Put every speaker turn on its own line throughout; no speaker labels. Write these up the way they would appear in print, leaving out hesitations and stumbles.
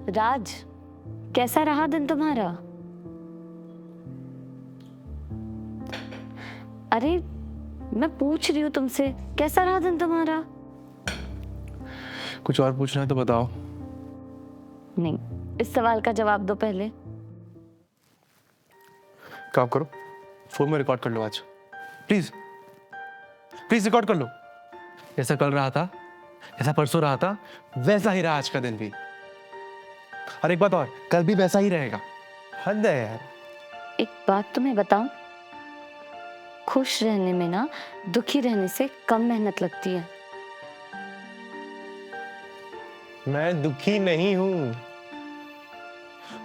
राज, कैसा रहा दिन तुम्हारा? अरे मैं पूछ रही हूँ तुमसे, कैसा रहा दिन तुम्हारा?
कुछ और पूछना है तो बताओ।
नहीं, इस सवाल का जवाब दो पहले।
काम करो, फोन में रिकॉर्ड कर लो आज, प्लीज प्लीज रिकॉर्ड कर लो। जैसा कल रहा था, जैसा परसों रहा था, वैसा ही रहा आज का दिन भी। और एक बात और, कल भी वैसा ही रहेगा। हद है यार।
एक बात तुम्हें बताऊं, खुश रहने में ना दुखी रहने से कम मेहनत लगती है।
मैं दुखी नहीं हूं,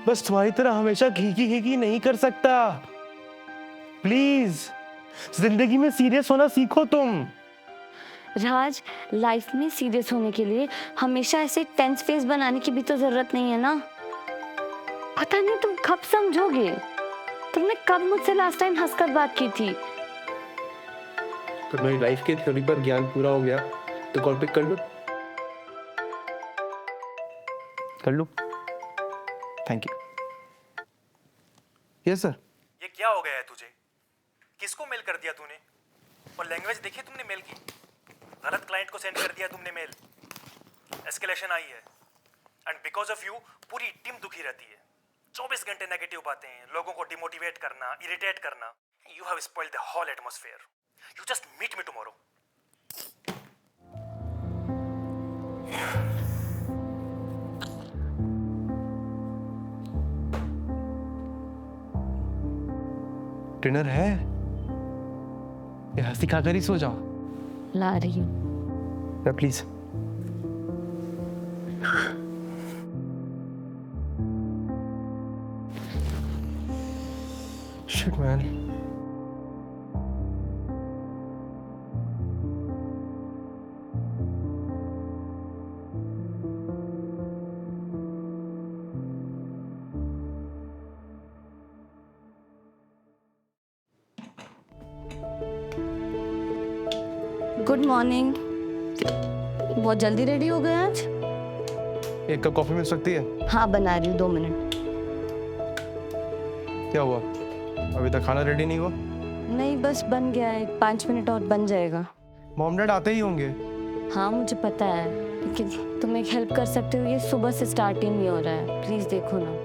बस तुम्हारी तरह हमेशा घी नहीं कर सकता। प्लीज जिंदगी में सीरियस होना सीखो तुम।
राज, लाइफ में सीरियस होने के लिए हमेशा ऐसे टेंस फेस बनाने की भी तो जरूरत नहीं है ना। पता नहीं तुम कब समझोगे। तुमने कब मुझसे लास्ट टाइम हंसकर बात की थी?
तो मेरी लाइफ की थ्योरी पर ज्ञान पूरा हो गया तो कॉल पिक कर लो। कर लो। Thank you. Yes sir.
ये क्या हो गया है तुझे? किसको मेल कर दिया तूने? और लैंग्वेज देखी तुमने मेल की? गलत क्लाइंट को सेंड कर दिया तुमने मेल। एस्केलेशन आई है एंड बिकॉज ऑफ यू पूरी टीम दुखी रहती है। 24 घंटे नेगेटिव बातें, लोगों को डिमोटिवेट करना, इरिटेट करना। You have spoiled the whole atmosphere. You just meet me tomorrow.
Dinner है या हंसी खाकर ही सो जाओ?
ला रही हूँ।
Please. Shit man.
Good morning. बहुत जल्दी रेडी हो गए आज?
एक कप कॉफी मिल सकती है?
हाँ, बना रही हूँ, 2 मिनट।
क्या हुआ, अभी तक खाना रेडी नहीं हुआ?
नहीं, बस बन गया है, 5 मिनट और बन जाएगा।
मॉम डैड आते ही होंगे।
हाँ मुझे पता है, लेकिन तुम एक हेल्प कर सकते हो? ये सुबह से स्टार्ट ही नहीं हो रहा है, प्लीज देखो ना।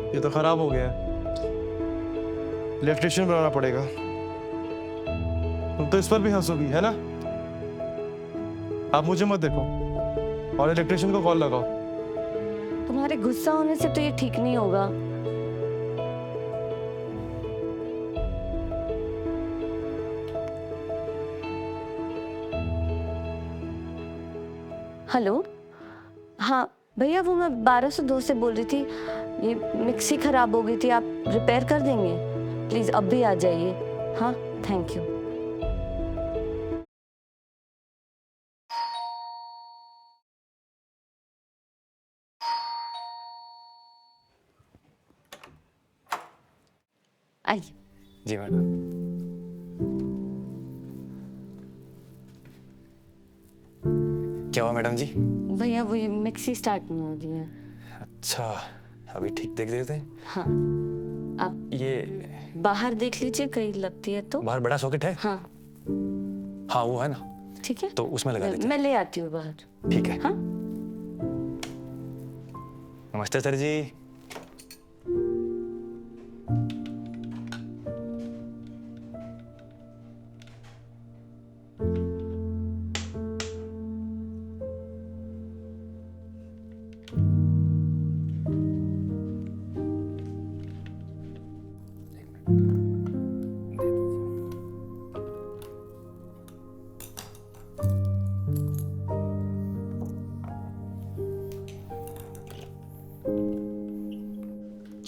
ये तो खराब हो गया है, इलेक्ट्रिशियन बनाना पड़ेगा। तुम तो इस पर भी हंसोगी है ना? आप मुझे मत देखो और इलेक्ट्रिशियन को कॉल लगाओ।
तुम्हारे गुस्सा होने से तो ये ठीक नहीं होगा। हेलो, हाँ भैया, वो मैं 1202 से बोल रही थी। ये मिक्सी खराब हो गई थी, आप रिपेयर कर देंगे? प्लीज अब भी आ जाइए। हाँ, थैंक यू। आइए।
जी मैडम। क्या हुआ मैडम जी?
भैया वो ये मिक्सी स्टार्ट नहीं हो रही है।
अच्छा, अभी ठीक देख देते हैं।
हाँ, आप
ये
बाहर देख लीजिए, कहीं लगती है तो।
बाहर बड़ा सॉकेट है?
हाँ
हाँ वो है ना,
ठीक है,
तो उसमें लगा देते हैं।
मैं ले आती हूँ बाहर।
ठीक है।
हाँ।
नमस्ते सर जी।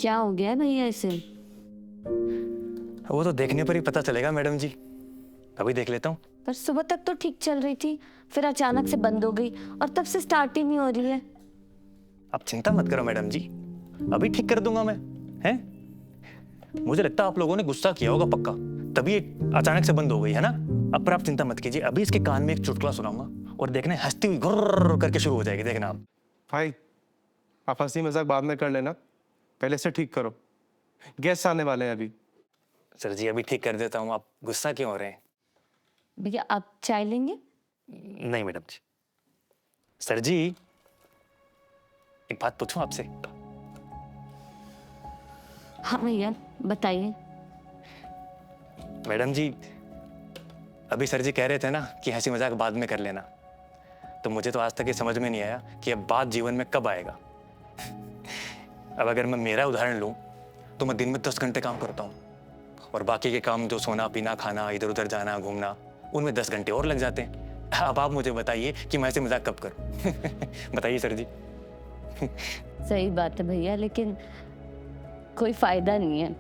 क्या हो गया है भैया इसे?
वो तो देखने पर ही पता चलेगा मैडम जी, अभी देख लेता हूँ।
पर सुबह तक तो ठीक चल रही थी, फिर अचानक से बंद हो गई और तब से स्टार्ट ही नहीं हो रही है।
आप चिंता मत करो मैडम जी, अभी ठीक कर दूंगा मैं। हैं? मुझे लगता है आप लोगों ने गुस्सा किया होगा पक्का, तभी ये अचानक से बंद हो गई है ना। अब पर आप चिंता मत कीजिए, अभी इसके कान में एक चुटकुला सुनाऊंगा और देखना हंसती हुई गुर्र करके शुरू हो जाएगी, देखना आप।
भाई आप हंसी मजाक बाद में कर लेना, पहले से ठीक करो, गेस्ट आने वाले हैं अभी।
सर जी अभी ठीक कर देता हूँ, आप गुस्सा क्यों हो रहे हैं?
भैया आप चाय लेंगे?
नहीं मैडम जी। सर जी एक बात पूछूं आपसे?
हाँ भैया बताइए।
मैडम जी अभी सर जी कह रहे थे ना कि हंसी मजाक बाद में कर लेना, तो मुझे तो आज तक ये समझ में नहीं आया कि अब बात जीवन में कब आएगा। अब अगर मैं मेरा उदाहरण लूं तो मैं दिन में 10 घंटे काम करता हूं और बाकी के काम जो सोना पीना खाना इधर उधर जाना घूमना उनमें 10 घंटे और लग जाते हैं। अब आप मुझे बताइए कि मैं ऐसे मजाक कब करूं? बताइए सर जी।
सही बात है भैया, लेकिन कोई फायदा नहीं है।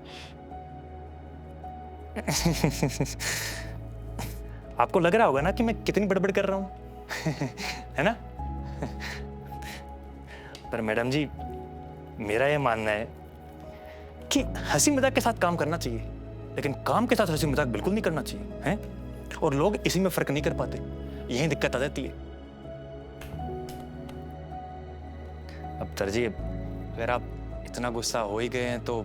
आपको लग रहा होगा ना कि मैं कितनी बड़बड़ कर रहा हूं। है ना? पर मैडम जी मेरा ये मानना है कि हंसी मजाक के साथ काम करना चाहिए, लेकिन काम के साथ हंसी मजाक बिल्कुल नहीं करना चाहिए, हैं? और लोग इसी में फर्क नहीं कर पाते, यही दिक्कत आ जाती है। अब सर जी अगर आप इतना गुस्सा हो ही गए हैं तो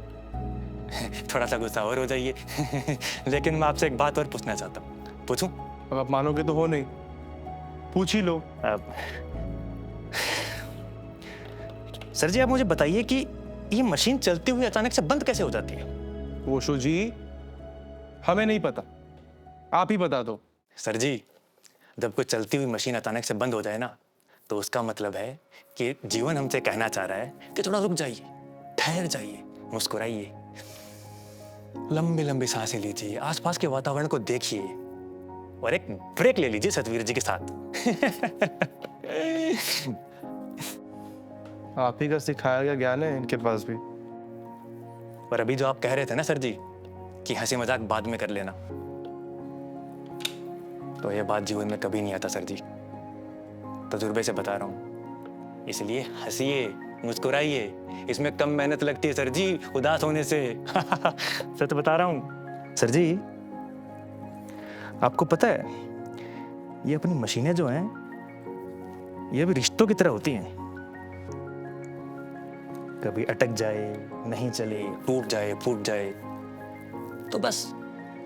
थोड़ा सा गुस्सा और हो जाइए। लेकिन मैं आपसे एक बात और पूछना चाहता हूँ। पूछूं?
अब आप मानोगे तो हो नहीं, पूछ ही लो।
सर जी आप मुझे बताइए कि ये मशीन चलती हुई अचानक से बंद कैसे हो जाती है?
वोशु जी हमें नहीं पता, आप ही बता दो।
सर जी जब कोई चलती हुई मशीन अचानक से बंद हो जाए ना, तो उसका मतलब है कि जीवन हमसे कहना चाह रहा है कि थोड़ा रुक जाइए, ठहर जाइए, मुस्कुराइए, लंबी लंबी सांसें लीजिए, आसपास के वातावरण को देखिए और एक ब्रेक ले लीजिए सतवीर जी के साथ।
आप ही का सिखाया गया ज्ञान है इनके पास भी।
और अभी जो आप कह रहे थे ना सर जी कि हंसी मजाक बाद में कर लेना, तो ये बात जीवन में कभी नहीं आता सर जी, तजुर्बे से बता रहा हूं। इसलिए हंसिए, मुस्कुराइए, इसमें कम मेहनत लगती है सर जी उदास होने से। सच बता रहा हूं। सर जी आपको पता है ये अपनी मशीनें जो हैं ये भी रिश्तों की तरह होती हैं, कभी अटक जाए, नहीं चले, टूट जाए, फूट जाए, तो बस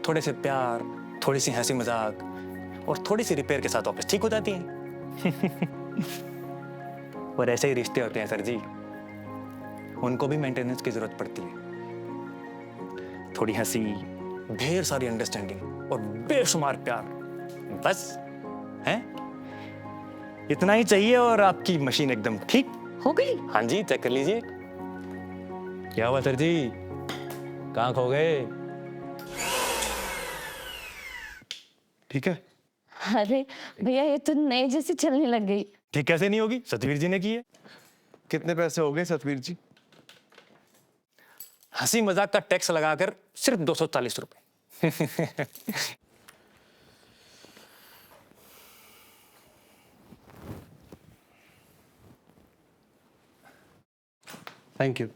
थोड़े से प्यार, थोड़ी सी हंसी मजाक और थोड़ी सी रिपेयर के साथ वापस ठीक हो जाती हैं। और ऐसे ही रिश्ते होते हैं सर जी, उनको भी मेंटेनेंस की जरूरत पड़ती है। थोड़ी हंसी, ढेर सारी अंडरस्टैंडिंग और बेशुमार प्यार, बस हैं? इतना ही चाहिए और आपकी मशीन एकदम ठीक
हो गई।
हाँ जी चेक कर लीजिए। क्या हुआ सर जी, कहाँ खो गए?
ठीक है।
अरे भैया ये तो नए जैसी चलने लग गई।
ठीक कैसे नहीं होगी, सतवीर जी ने की है।
कितने पैसे हो गए सतवीर जी?
हंसी मजाक का टैक्स लगाकर सिर्फ 240 रुपए।
Thank you.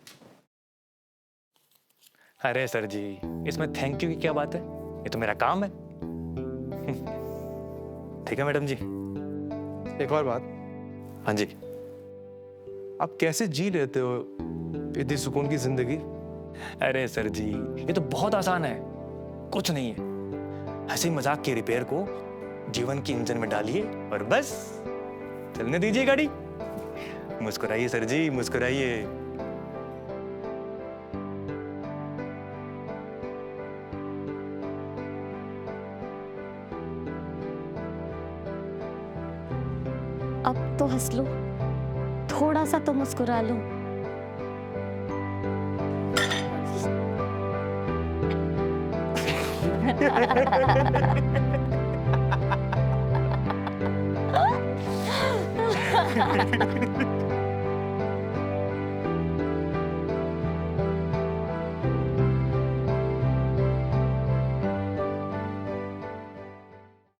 अरे सर जी इसमें थैंक यू की क्या बात है, ये तो मेरा काम है। ठीक है मैडम जी।
एक और बात,
हाँ जी।
आप कैसे जी लेते हो इतनी सुकून की जिंदगी?
अरे सर जी ये तो बहुत आसान है, कुछ नहीं है। हंसी मजाक के रिपेयर को जीवन की इंजन में डालिए और बस चलने दीजिए गाड़ी। मुस्कुराइए सर जी, मुस्कुराइए।
अब तो हंस लो, थोड़ा सा तो मुस्कुरा लो।